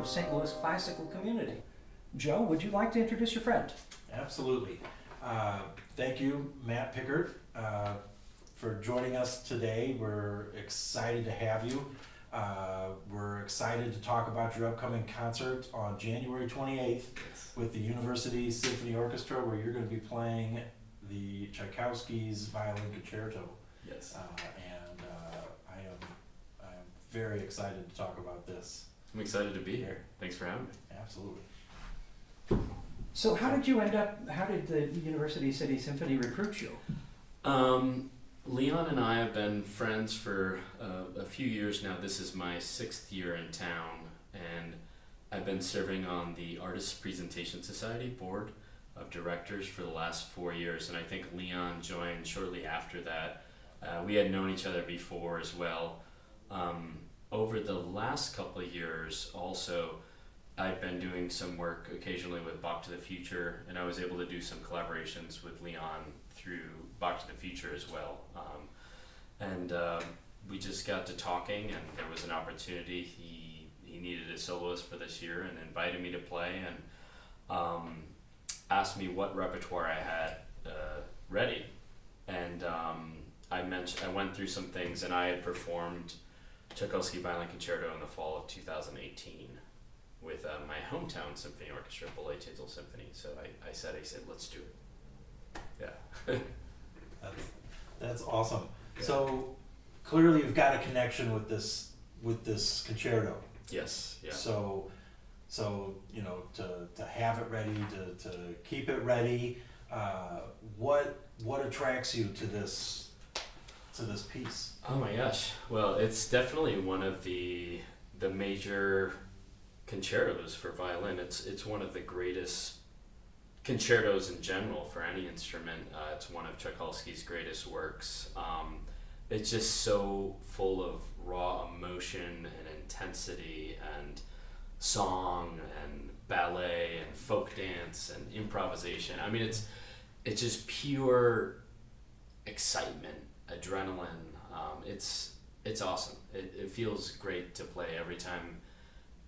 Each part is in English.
St. Louis classical community. Joe, would you like to introduce your friend? Absolutely. Thank you, Matt Pickart, for joining us today. We're excited to have you. We're excited to talk about your upcoming concert on January 28th with the University Symphony Orchestra, where you're going to be playing the Tchaikovsky's violin concerto. Yes. I am very excited to talk about this. I'm excited to be here. Thanks for having me. Absolutely. So how did the University City Symphony recruit you? Leon and I have been friends for a few years now. This is my 6th year in town, and I've been serving on the Artists Presentation Society board of directors for the last 4 years, and I think Leon joined shortly after that. We had known each other before as well. Over the last couple of years also, I've been doing some work occasionally with Bach to the Future, and I was able to do some collaborations with Leon through Bach to the Future as well. We just got to talking, and there was an opportunity. He needed a soloist for this year and invited me to play, and asked me what repertoire I had ready. And I went through some things, and I had performed Tchaikovsky Violin Concerto in the fall of 2018 with my hometown symphony orchestra, Tchaikovsky Symphony. So I said, let's do it. Yeah. That's awesome. Yeah. So clearly you've got a connection with this concerto. Yes. Yeah. So you know, to have it ready, to keep it ready, what attracts you to this piece? Oh my gosh. Well, it's definitely one of the major concertos for violin. It's one of the greatest concertos in general for any instrument. It's one of Tchaikovsky's greatest works. It's just so full of raw emotion and intensity and song and ballet and folk dance and improvisation. I mean, it's just pure excitement, adrenaline. It's awesome. It feels great to play. Every time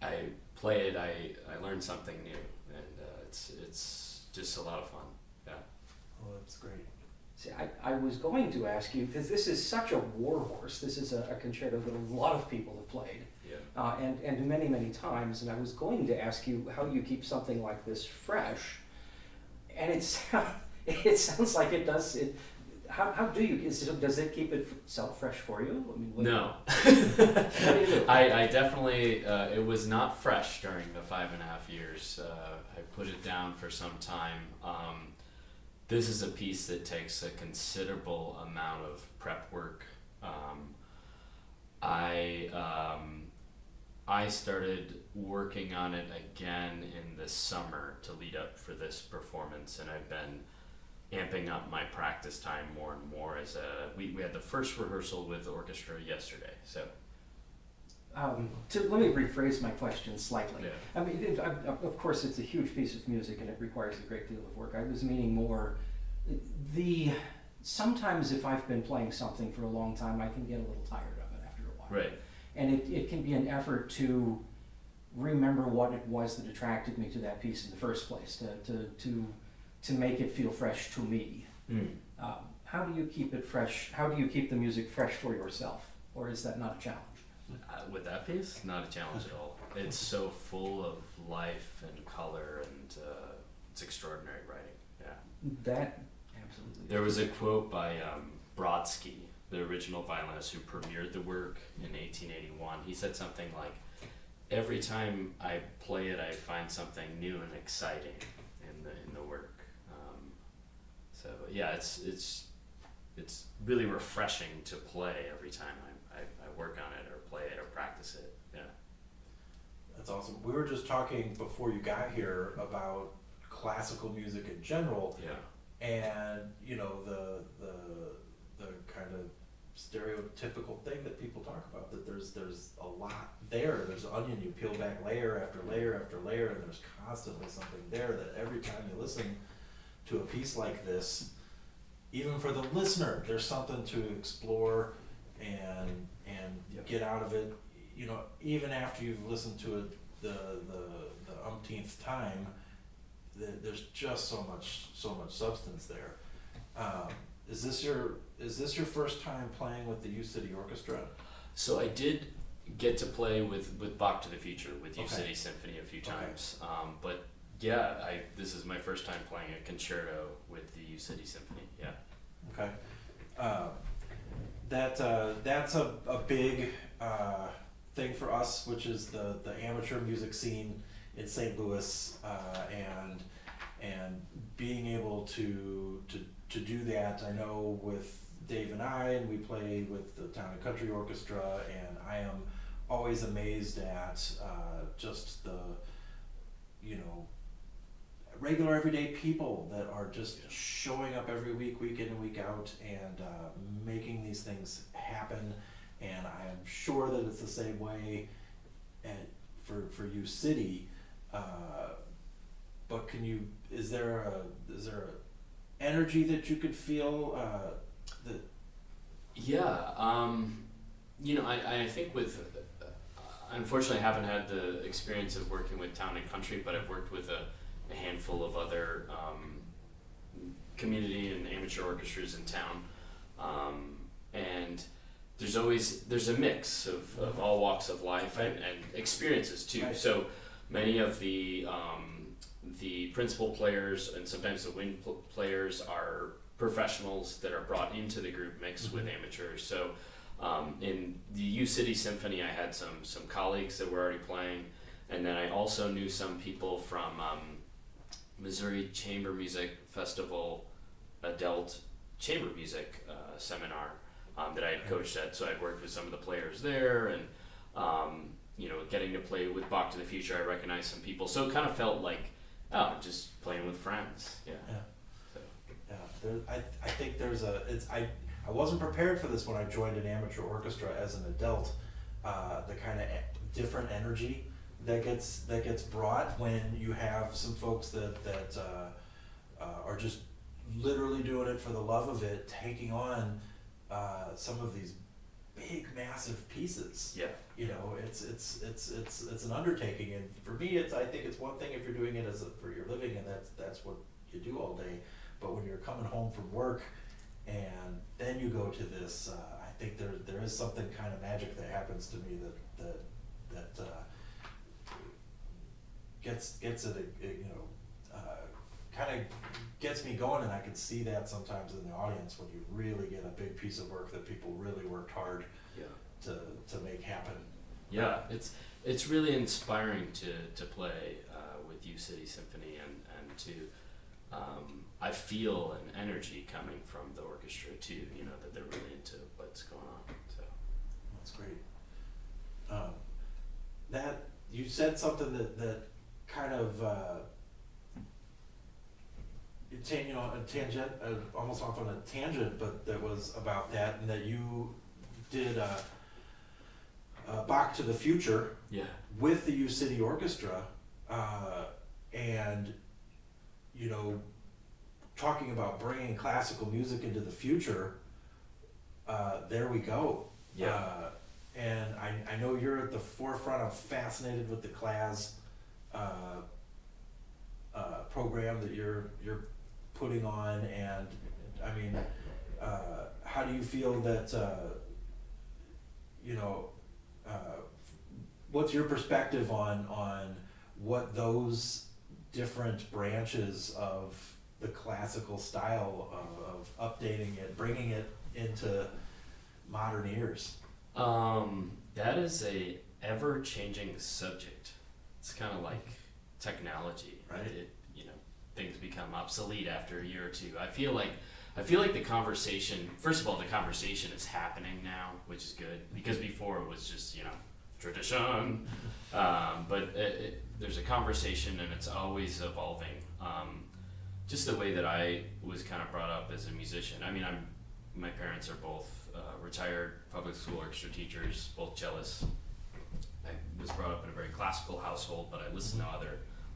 I play it, I learn something new, and it's just a lot of fun. Yeah. Oh, that's great. See, I was going to ask you, because this is such a warhorse. This is a concerto that a lot of people have played, Yeah. and many, many times. And I was going to ask you how you keep something like this fresh, and it sounds like it does. How do you? Does it keep itself fresh for you? I mean, No. How do you do? I definitely, it was not fresh during the 5.5 years. I put it down for some time. This is a piece that takes a considerable amount of prep work. I started working on it again in the summer to lead up for this performance, and I've been amping up my practice time more and more. We had the first rehearsal with the orchestra yesterday, so. Let me rephrase my question slightly. Yeah. I mean, of course, it's a huge piece of music and it requires a great deal of work. I was meaning more sometimes if I've been playing something for a long time, I can get a little tired of it after a while. Right. And it can be an effort to remember what it was that attracted me to that piece in the first place, to make it feel fresh to me. How do you keep it fresh? How do you keep the music fresh for yourself? Or is that not a challenge? With that piece, not a challenge at all. It's so full of life and color, and it's extraordinary writing. Yeah. That, absolutely. There was a quote by Brodsky, the original violinist who premiered the work in 1881. He said something like, "Every time I play it, I find something new and exciting in the work." So yeah, it's really refreshing to play every time I work on it or play it or practice it. Yeah. That's awesome. We were just talking before you got here about classical music in general. Yeah. And you know, the kind of stereotypical thing that people talk about, that there's a lot there. There's an onion, you peel back layer after layer after layer, and there's constantly something there that every time you listen to a piece like this, even for the listener, there's something to explore and Yep. get out of it. You know, even after you've listened to it the umpteenth time, there's just so much substance there. Is this your first time playing with the U City Orchestra? So I did get to play with Bach to the Future with U Okay. City Symphony a few Okay. times, but yeah, this is my first time playing a concerto with the U City Symphony. Yeah. Okay. That's a big thing for us, which is the amateur music scene in St. Louis, and being able to do that. I know with Dave and we play with the Town and Country Orchestra, and I am always amazed at just the, regular everyday people that are just showing up every week, week in and week out, and making these things happen. And I am sure that it's the same way for U City. But is there a energy that you could feel that? Yeah, I think unfortunately I haven't had the experience of working with Town and Country, but I've worked with a handful of other community and amateur orchestras in town, and there's a mix of all walks of life and experiences too. Right. So many of the principal players and sometimes the wing players are professionals that are brought into the group mix with amateurs. So in the U City Symphony, I had some colleagues that were already playing, and then I also knew some people from Missouri Chamber Music Festival adult chamber music seminar that I had coached at. So I'd worked with some of the players there, and getting to play with Bach to the Future, I recognized some people. So it kind of felt like, I'm just playing with friends. Yeah. So. Yeah. I think I wasn't prepared for this when I joined an amateur orchestra as an adult. The kind of different energy that gets brought when you have some folks that are just literally doing it for the love of it, taking on some of these big, massive pieces. Yeah. It's an undertaking, and for me, I think it's one thing if you're doing it for your living, and that's what you do all day. But when you're coming home from work, and then you go to this, I think there is something kind of magic that happens to me that gets it, kind of gets me going, and I can see that sometimes in the audience when you really get a big piece of work that people really worked hard to make happen. Yeah, it's really inspiring to play with U City Symphony, and to I feel an energy coming from the orchestra too. That they're really into what's going on. So that's great. That you said something that kind of almost off on a tangent, but that was about that, and that you did Bach to the Future with the U City Orchestra, and talking about bringing classical music into the future. There we go. And I know you're at the forefront of fascinated with the CLAS program that you're putting on, and I mean, how do you feel that what's your perspective on what those different branches of the classical style of updating it, bringing it into modern ears? That is a ever-changing subject. It's kind of like technology, right? Things become obsolete after a year or two. I feel like the conversation. First of all, the conversation is happening now, which is good, because before it was just tradition. But there's a conversation, and it's always evolving. Just the way that I was kind of brought up as a musician. I mean, my parents are both retired public school orchestra teachers, both cellists. I was brought up in a very classical household, but I listened to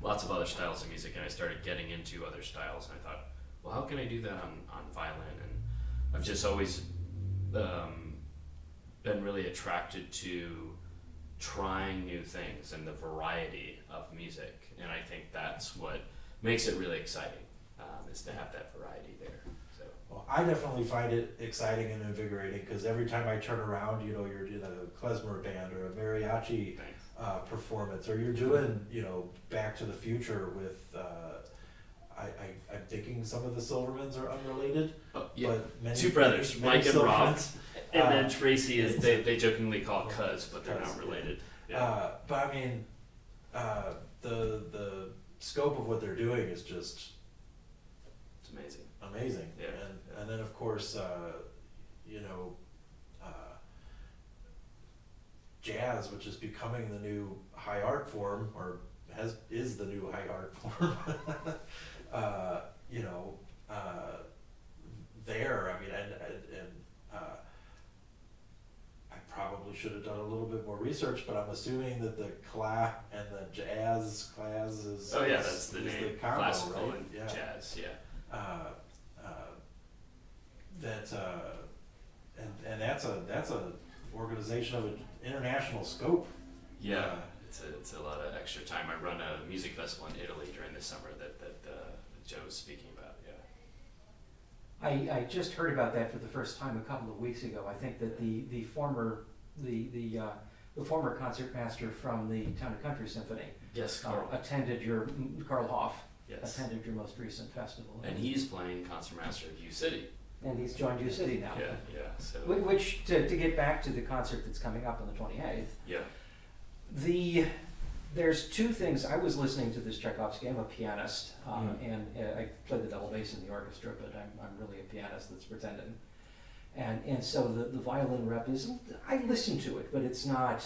lots of other styles of music, and I started getting into other styles, and I thought, well, how can I do that on violin? And I've just always been really attracted to trying new things and the variety of music, and I think that's what makes it really exciting, is to have that variety there. So. Well, I definitely find it exciting and invigorating because every time I turn around, you're in a klezmer band or a mariachi performance, or you're doing, Back to the Future with, I'm thinking some of the Silvermans are unrelated. But many, two brothers, many Mike and Rob, Silvermans, and then Tracy is, they jokingly call cuz, but they're not related. Yeah. But I mean, the scope of what they're doing is just It's amazing. amazing. Yeah. And then of course, jazz, which is becoming the new high art form, or is the new high art form. I probably should have done a little bit more research, but I'm assuming that the clap and the jazz class is That's the is name. the combo, Classical right? and jazz, yeah. And that's a organization of an international scope. Yeah, it's a lot of extra time. I run a music festival in Italy during the summer that Joe's speaking about. Yeah. I just heard about that for the first time a couple of weeks ago. I think that the former concertmaster from the Town and Country Symphony, Yes, Carl. Carl Hoff, Yes. attended your most recent festival. And he's playing concertmaster at U City. And he's joined U City now. Yeah. So. Which, to get back to the concert that's coming up on the 28th, Yeah. there's two things. I was listening to this Tchaikovsky. I'm a pianist, and I play the double bass in the orchestra, but I'm really a pianist that's pretending. And so the violin rep is, I listen to it, but it's not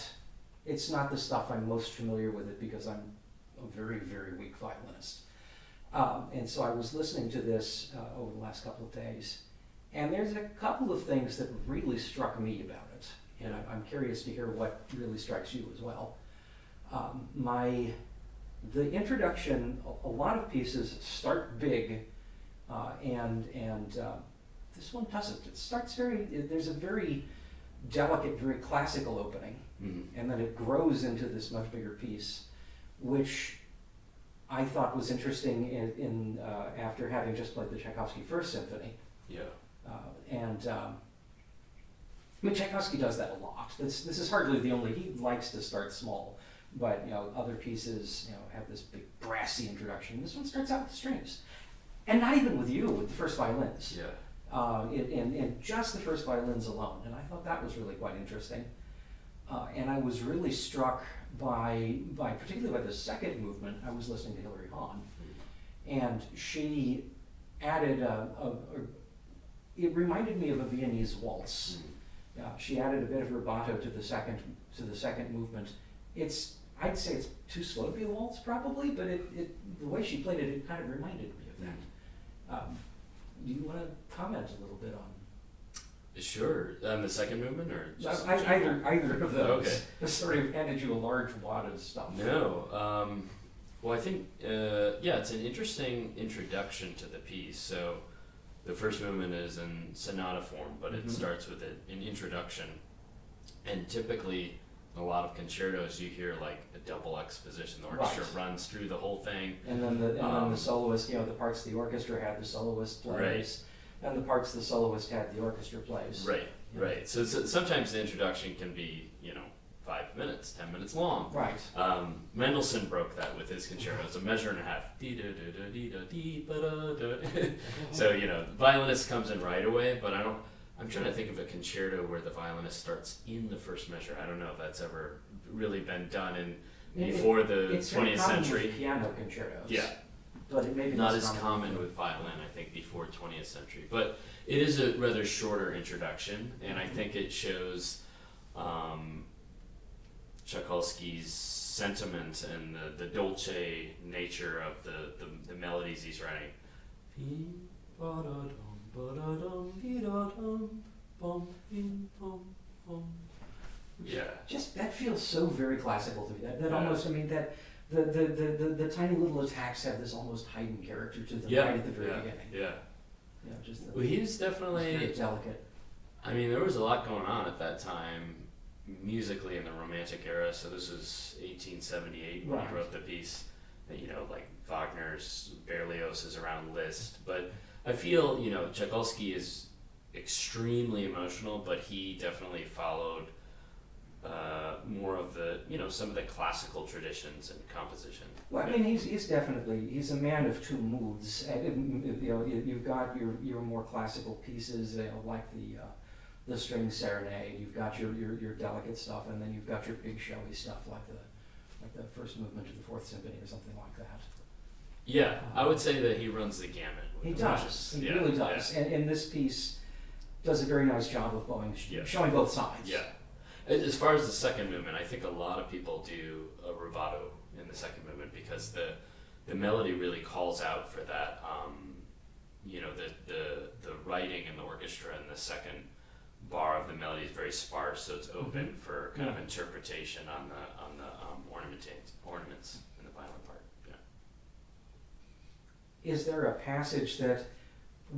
the stuff I'm most familiar with it because I'm a very, very weak violinist. And so I was listening to this over the last couple of days, and there's a couple of things that really struck me about it, and I'm curious to hear what really strikes you as well. The introduction, a lot of pieces start big, and this one doesn't. It starts there's a very delicate, very classical opening, and then it grows into this much bigger piece, which I thought was interesting in after having just played the Tchaikovsky First Symphony. Yeah. I mean, Tchaikovsky does that a lot. This is hardly the only. He likes to start small, but other pieces have this big brassy introduction. This one starts out with strings, and not even with the first violins. Yeah. And just the first violins alone, and I thought that was really quite interesting. And I was really struck by particularly by the second movement. I was listening to Hilary Hahn, and she added it reminded me of a Viennese waltz. She added a bit of rubato to the second movement. I'd say it's too slow to be a waltz probably, but the way she played it kind of reminded me of that. Do you want to comment a little bit on? Sure. The second movement, or just either of those. Okay. This sort of handed you a large wad of stuff. No. Well, I think it's an interesting introduction to the piece. So, the first movement is in sonata form, but it starts with an introduction, and typically, a lot of concertos you hear like a double exposition. The orchestra runs through the whole thing, and then the soloist, the parts the orchestra had, the soloist plays. And the parts the soloist had, the orchestra plays. Right. So sometimes the introduction can be, 5 minutes, 10 minutes long. Right. Mendelssohn broke that with his concerto. It's a measure and a half. So, the violinist comes in right away, but I'm trying to think of a concerto where the violinist starts in the first measure. I don't know if that's ever really been done before the 20th century. With piano concertos. Yeah. But it may be not as common with violin, I think, before 20th century. But it is a rather shorter introduction, and I think it shows Tchaikovsky's sentiment and the dolce nature of the melodies he's writing. Yeah. Just that feels so very classical to me. That almost, that the tiny little attacks have this almost Haydn character to them right at the very beginning. Yeah. Just he was definitely very delicate. I mean, there was a lot going on at that time musically in the Romantic era. So this was 1878 when Right. he wrote the piece. You know, like Wagner's Berlioz is around Liszt, but I feel, you know, Tchaikovsky is extremely emotional, but he definitely followed more of the, you know, some of the classical traditions and composition. Well, I mean, he's definitely, he's a man of two moods. You know, you've got your more classical pieces, you know, like the string serenade. You've got your delicate stuff, and then you've got your big showy stuff like the first movement of the Fourth Symphony or something like that. Yeah, I would say that he runs the gamut. with He emotions. does. He Yeah, really does. Yeah. And this piece does a very nice job of Yeah. showing both sides. Yeah. As far as the second movement, I think a lot of people do a rubato in the second movement because the melody really calls out for that. You know, the writing in the orchestra in the second bar of the melody is very sparse, so it's open for kind of interpretation on the ornaments in the violin part. Yeah. Is there a passage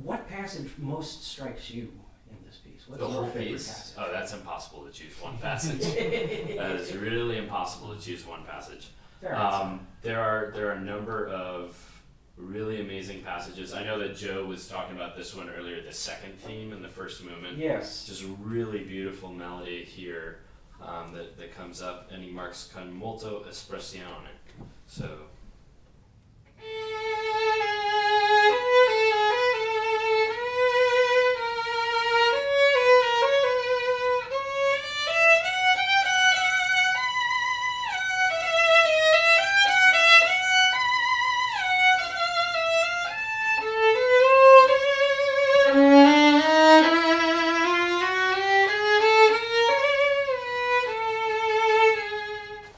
what passage most strikes you in this piece? What's The your whole favorite piece. passage? Oh, that's impossible to choose one passage. That is really impossible to choose one passage. Fair enough. There are a number of really amazing passages. I know that Joe was talking about this one earlier, the second theme in the first movement. Yes. Just a really beautiful melody here that comes up, and he marks con molto espressione. So.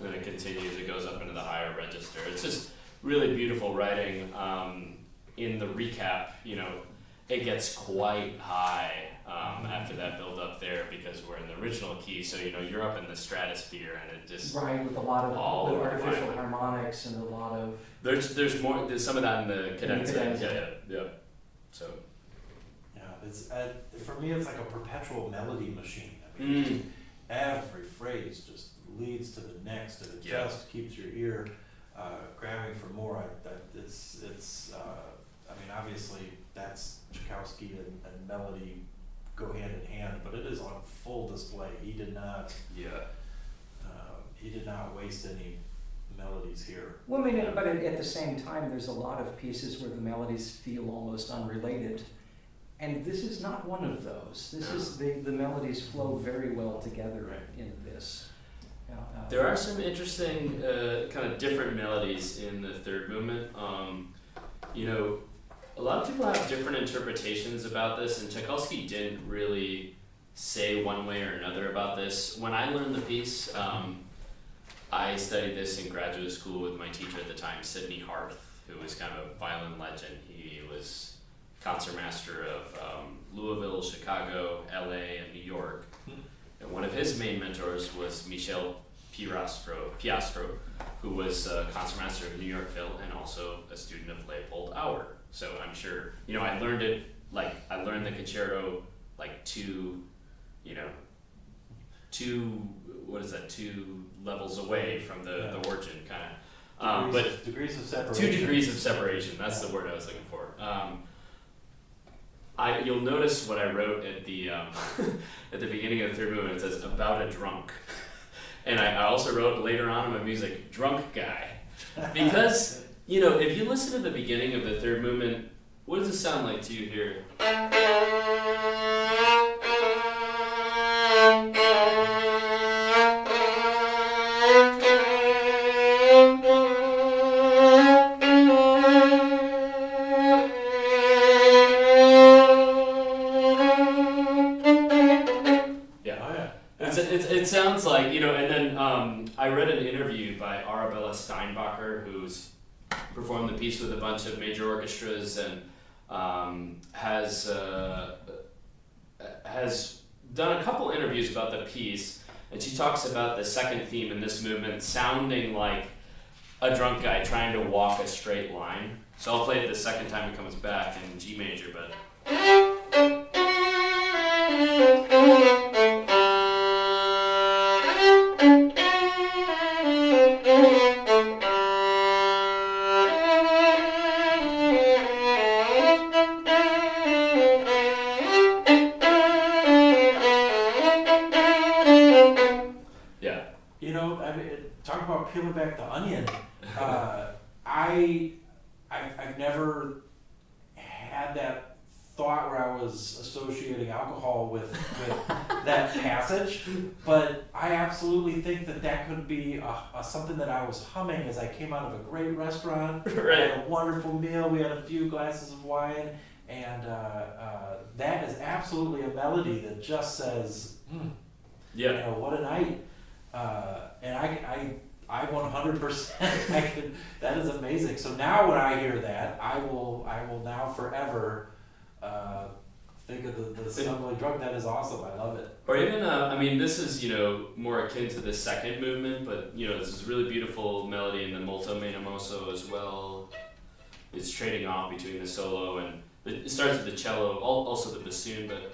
Then it continues, it goes up into the higher register. It's just really beautiful writing. In the recap, you know, it gets quite high after that build up there because we're in the original key, so you know you're up in the stratosphere and it just Right, with a lot all of over artificial violin. harmonics and a lot of there's some of that in the cadenza. cadenza. Yeah. So Yeah, it's for me it's like a perpetual melody machine. I mean, every phrase just leads to the next, and it Yeah. just keeps your ear grabbing for more. I mean, obviously that's Tchaikovsky and melody go hand in hand, but it is on full display. He did not waste any melodies here. Well, I mean, but at the same time, there's a lot of pieces where the melodies feel almost unrelated, and this is not one of those. This is the melodies flow very well together in this. there are some interesting kind of different melodies in the third movement. You know, a lot of people have different interpretations about this, and Tchaikovsky didn't really say one way or another about this. When I learned the piece, I studied this in graduate school with my teacher at the time, Sidney Harth, who was kind of a violin legend. He was concertmaster of Louisville, Chicago, LA, and New York. And one of his main mentors was Michel Piastro, who was concertmaster of New York Phil and also a student of Leopold Auer. So I'm sure, you know, I learned the concerto like two levels away from the origin kind of. But degrees of separation. 2 degrees of separation, that's the word I was looking for. You'll notice what I wrote at the at the beginning of the third movement. It says about a drunk, and I also wrote later on in my music drunk guy, because you know if you listen to the beginning of the third movement, what does it sound like to you here? It sounds like, you know, and then I read an interview by Arabella Steinbacher, who's performed the piece with a bunch of major orchestras and has done a couple interviews about the piece, and she talks about the second theme in this movement sounding like a drunk guy trying to walk a straight line. So I'll play it the second time it comes back in G major, but... know, I mean, talk about peeling back the onion. I've never had that thought where I was associating alcohol with that passage, but I absolutely think that could be something that I was humming as I came out of a great restaurant. Right. I had a wonderful meal. We had a few glasses of wine, and that is absolutely a melody that just says, Yeah. you know, what a night. And I 100% that is amazing. So now when I hear that, I will now forever think of the stumbling drug. That is awesome. I love it. Or even, I mean, this is, you know, more akin to the second movement, but, you know, this is really beautiful melody in the molto meno mosso as well. It's trading off between the solo and, it starts with the cello, also the bassoon, but...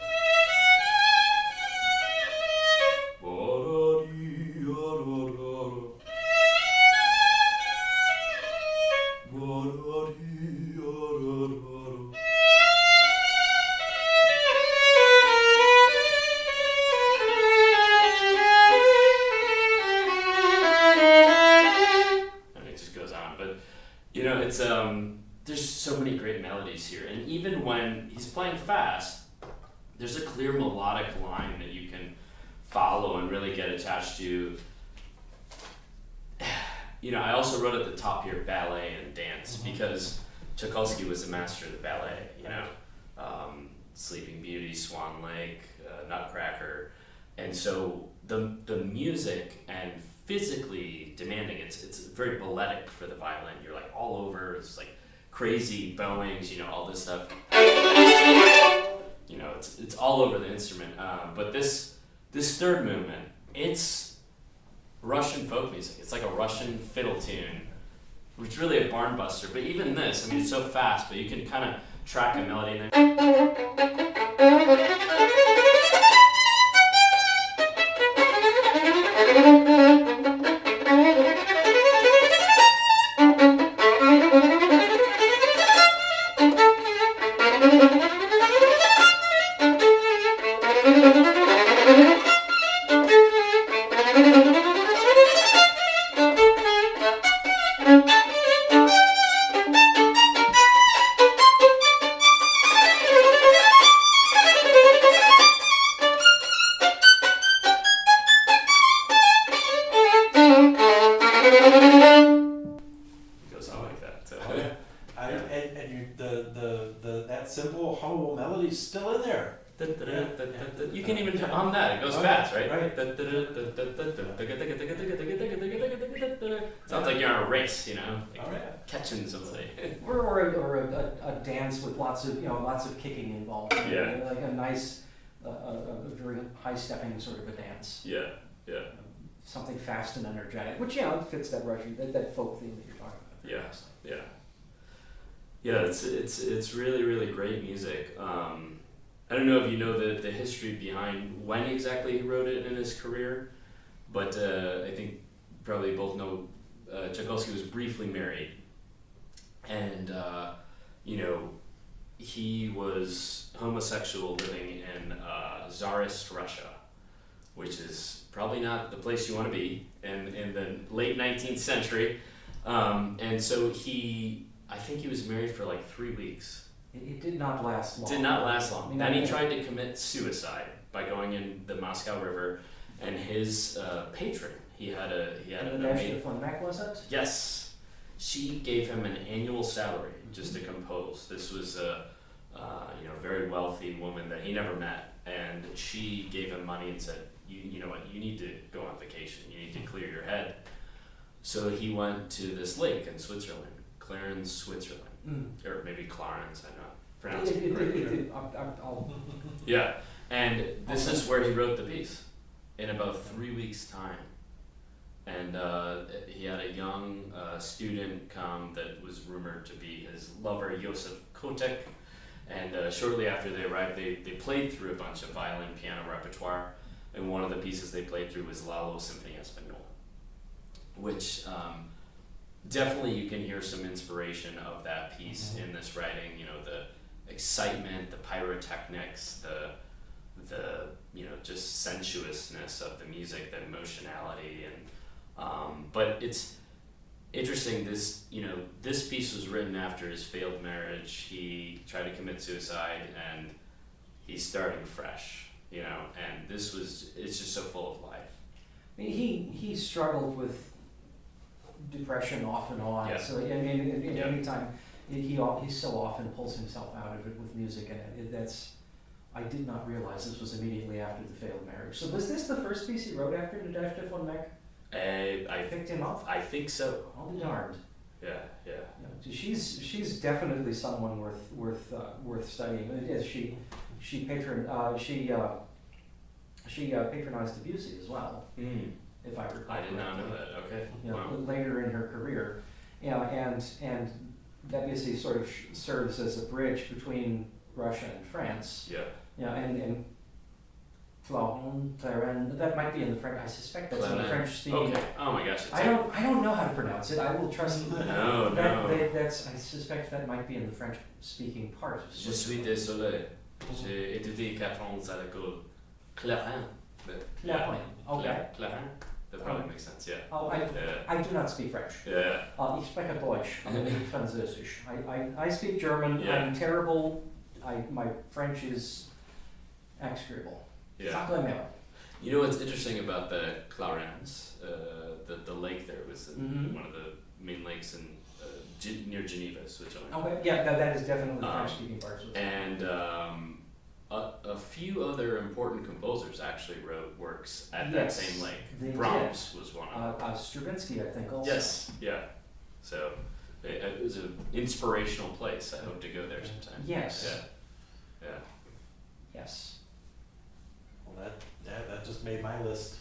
There's so many great melodies here, and even when he's playing fast, there's a clear melodic line that you can follow and really get attached to. You know, I also wrote at the top here ballet and dance, because Tchaikovsky was the master of the ballet, you know, Sleeping Beauty, Swan Lake, Nutcracker, and so the music and physically demanding, it's very balletic for the violin. You're like all over, it's like crazy bowings, you know, all this stuff. You know, it's all over the instrument. But this third movement, it's Russian folk music. It's like a Russian fiddle tune, which is really a barn buster. But even this, I mean, it's so fast, but you can kind of track a melody in there. Simple, hummable melody still in there. You can even hum that. It goes fast, right? Right. Sounds like you're on a race, you know, Like catching somebody. Or a dance with lots of kicking involved. Yeah. Like a nice, a very high stepping sort of a dance. Yeah, yeah. Something fast and energetic, which fits that Russian, that folk theme that you're talking about. Yeah, yeah. Yeah, it's really, really great music. I don't know if you know the history behind when exactly he wrote it in his career, but I think probably both know Tchaikovsky was briefly married, and you know, he was homosexual living in Tsarist Russia, which is probably not the place you want to be in the late 19th century, and so I think he was married for like 3 weeks. It did not last long. Did not last long. I mean, Then he tried to commit suicide by going in the Moscow River, and his patron, he had an National von Mack, was it? Yes, she gave him an annual salary just to compose. This was a very wealthy woman that he never met, and she gave him money and said, you know what, you need to go on vacation. You need to clear your head. So he went to this lake in Switzerland. Clarence, Switzerland, or maybe Clarence, I'm not pronouncing it correctly. Yeah, and this is where he wrote the piece in about 3 weeks' time. And he had a young student come that was rumored to be his lover, Joseph Kotek. And shortly after they arrived, they played through a bunch of violin piano repertoire. And one of the pieces they played through was Lalo Symphony Espagnole, which definitely you can hear some inspiration of that piece in this writing. You know, the excitement, the pyrotechnics, the just sensuousness of the music, the emotionality, and But it's interesting. This piece was written after his failed marriage. He tried to commit suicide, and he's starting fresh. And it's just so full of life. I mean, he struggled with depression off and on. Yeah. So any time he so often pulls himself out of it with music, and I did not realize this was immediately after the failed marriage. So was this the first piece he wrote after the death of von Meck? I Picked him up? I think so. I'll be darned. Yeah. She's definitely someone worth studying. It is. She patronized Debussy as well, if I recall. I did not know that. Okay. Wow. Later in her career, and Debussy sort of serves as a bridge between Russia and France. Yeah. And Claren, that might be in the French. I suspect that's in the French speaking. Okay. Oh my gosh. I don't know how to pronounce it. I will trust you. No. I suspect that might be in the French speaking part. Je suis désolé. J'ai étudié 4 ans à l'école. Clarin. Clarin. Okay. Clarin. That probably makes sense. Yeah. Oh, I do not speak French. Yeah. Ich spreche Deutsch. I'm Französisch. I speak German. Yeah. I'm terrible. My French is execrable. Yeah. You know what's interesting about the Clarins? The lake there was one of the main lakes in near Geneva, Switzerland. Okay, yeah, that is definitely the French-speaking part. And a few other important composers actually wrote works at that same lake. Brahms was one of them. Stravinsky, I think, also. Yes, yeah. So it was an inspirational place. I hope to go there sometime. Yes. Yeah. Yes. Well, that just made my list.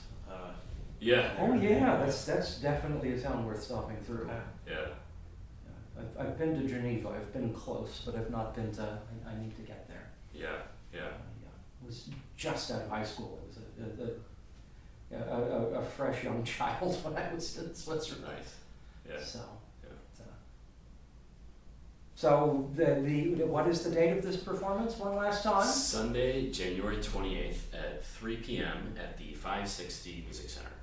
Yeah. Oh yeah, that's definitely a town worth stopping through. Yeah. I've been to Geneva. I've been close, but I've not been to. I need to get there. Yeah. I was just out of high school. I was a fresh young child when I was in Switzerland. Nice. Yeah. So what is the date of this performance? One last time. Sunday, January 28th at 3 p.m. at the 560 Music Center.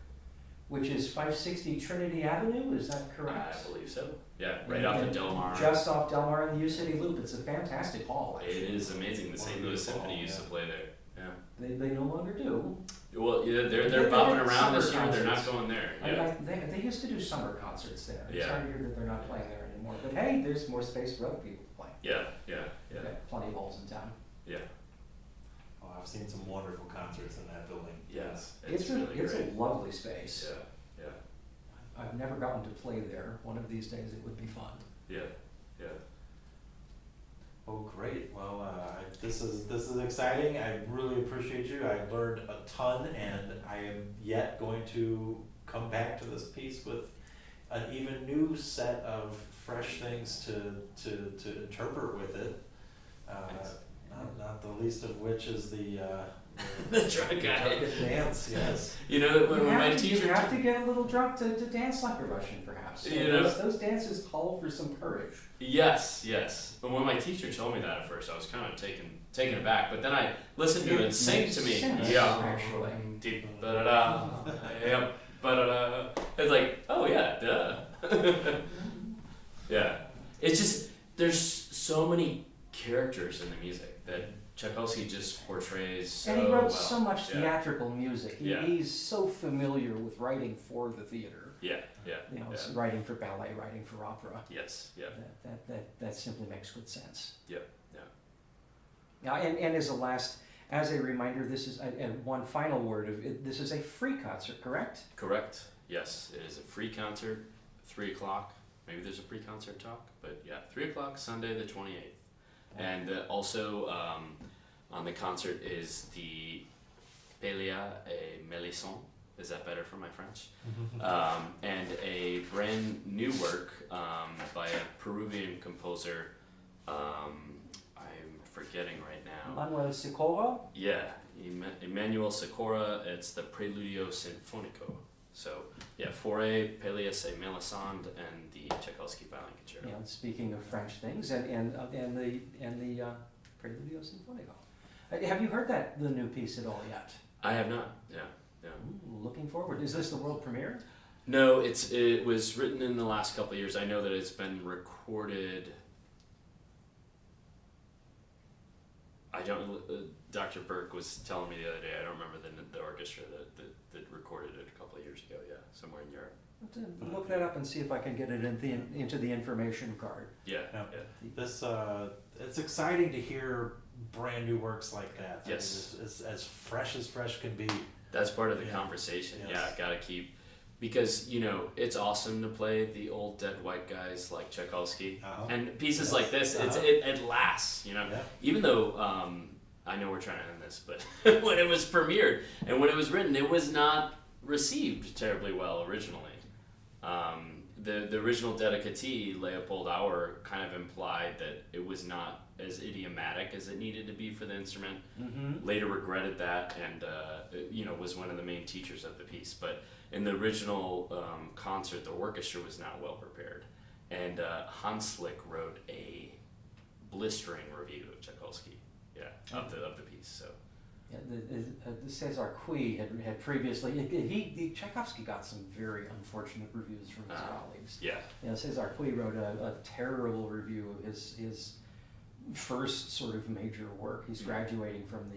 Which is 560 Trinity Avenue, is that correct? I believe so. Yeah, right off of Delmar. Just off Delmar in the University Loop. It's a fantastic hall, actually. It is amazing. The St. Louis Symphony used to play there. Yeah. They no longer do. Well, yeah, they're bopping around this year. They're not going there. Yeah. They used to do summer concerts there. Yeah. It's hard to hear that they're not playing there anymore. But hey, there's more space for other people to play. Yeah. We've got plenty of halls in town. Yeah. Oh, I've seen some wonderful concerts in that building. Yes. It's a lovely space. Yeah. I've never gotten to play there. One of these days it would be fun. Yeah. Oh, great. Well, this is exciting. I really appreciate you. I learned a ton, and I am yet going to come back to this piece with an even new set of fresh things to interpret with it. Not the least of which is the drunk guy dance. Yes. You know, when my teacher you have to get a little drunk to dance like a Russian, perhaps. Those dances call for some courage. Yes. But when my teacher told me that at first, I was kind of taken aback. But then I listened to it sing to me. Actually. It's like, oh yeah, duh. Yeah. It's just there's so many characters in the music that Tchaikovsky just portrays so and he wrote well. so much theatrical music. He's so familiar with writing for the theater. Writing for ballet, writing for opera. Yes. That simply makes good sense. Yeah. Now, and as a reminder, this is and one final word of it, this is a free concert, correct? Correct. Yes, it is a free concert. 3 o'clock. Maybe there's a pre-concert talk, but yeah, 3 o'clock Sunday the 28th. And also on the concert is the Pélia et Mélisson. Is that better for my French? And a brand new work by a Peruvian composer. I'm forgetting right now. Manuel Sikora? Yeah, Emmanuel Sikora. It's the Preludio Sinfonico. So yeah, Fauré, Pélias et Mélisande, and the Tchaikovsky violin concerto. And speaking of French things, and the Preludio Sinfonico. Have you heard the new piece at all yet? I have not. Yeah. Ooh, looking forward. Is this the world premiere? No, it was written in the last couple of years. I know that it's been recorded. I don't. Dr. Burke was telling me the other day. I don't remember the orchestra that recorded it a couple of years ago. Yeah, somewhere in Europe. Look that up and see if I can get it into the information card. Yeah, Yeah. yeah. This it's exciting to hear brand new works like that. Yes. I mean, it's as fresh can be. That's part of the Yeah. conversation. Yes. Yeah, gotta keep, because it's awesome to play the old dead white guys like Tchaikovsky and pieces Yes. like this. Uh-huh. It lasts. Yeah. Even though I know we're trying to end this, but when it was premiered and when it was written, it was not received terribly well originally. The original dedicatee, Leopold Auer, kind of implied that it was not as idiomatic as it needed to be for the instrument. Mm-hmm. Later regretted that, and was one of the main teachers of the piece. But in the original concert, the orchestra was not well prepared, and Hanslick wrote a blistering review of Tchaikovsky, of the piece. So. Yeah, the César Cui had previously, Tchaikovsky got some very unfortunate reviews from his colleagues. Yeah. César Cui wrote a terrible review of his first sort of major work. He's graduating from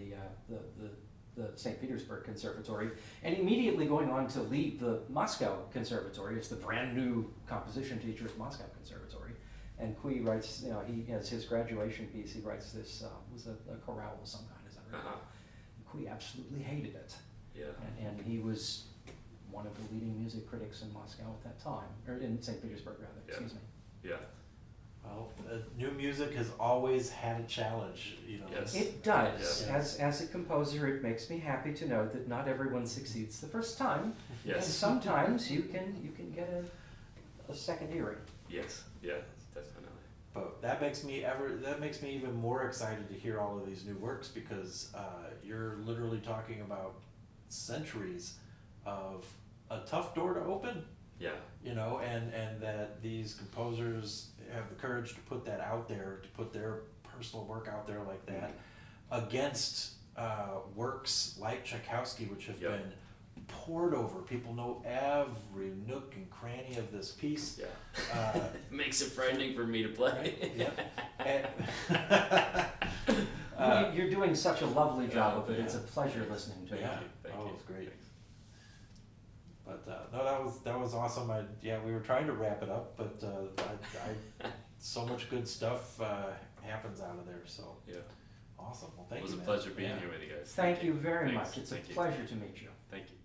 the St. Petersburg Conservatory and immediately going on to lead the Moscow Conservatory. It's the brand new composition teacher at Moscow Conservatory. And Cui writes, he has his graduation piece, he writes this, was a chorale of some kind, as I recall. Cui absolutely hated it. Yeah. And he was one of the leading music critics in Moscow at that time, or in St. Petersburg rather, excuse me. Yeah. Well, new music has always had a challenge, Yes. It does. Yeah. As a composer, it makes me happy to know that not everyone succeeds the first time. Yes. And sometimes you can get a second hearing. Yes. Yeah. Definitely. But that makes me even more excited to hear all of these new works because you're literally talking about centuries of a tough door to open. Yeah. And that these composers have the courage to put that out there, to put their personal work out there like that, against works like Tchaikovsky, which have Yep. been poured over. People know every nook and cranny of this piece. Yeah. Makes it frightening for me to play. You're doing such a lovely job of it. It's a pleasure listening to you. Yeah. Thank Oh, you. it was great. But no, that was awesome. We were trying to wrap it up, but so much good stuff happens out of there. So Yeah. awesome. Well, thank you. It was a man. pleasure being Yeah. here with you guys. Thank you very Thanks. much. It's a Thank you. pleasure to meet you. Thank you.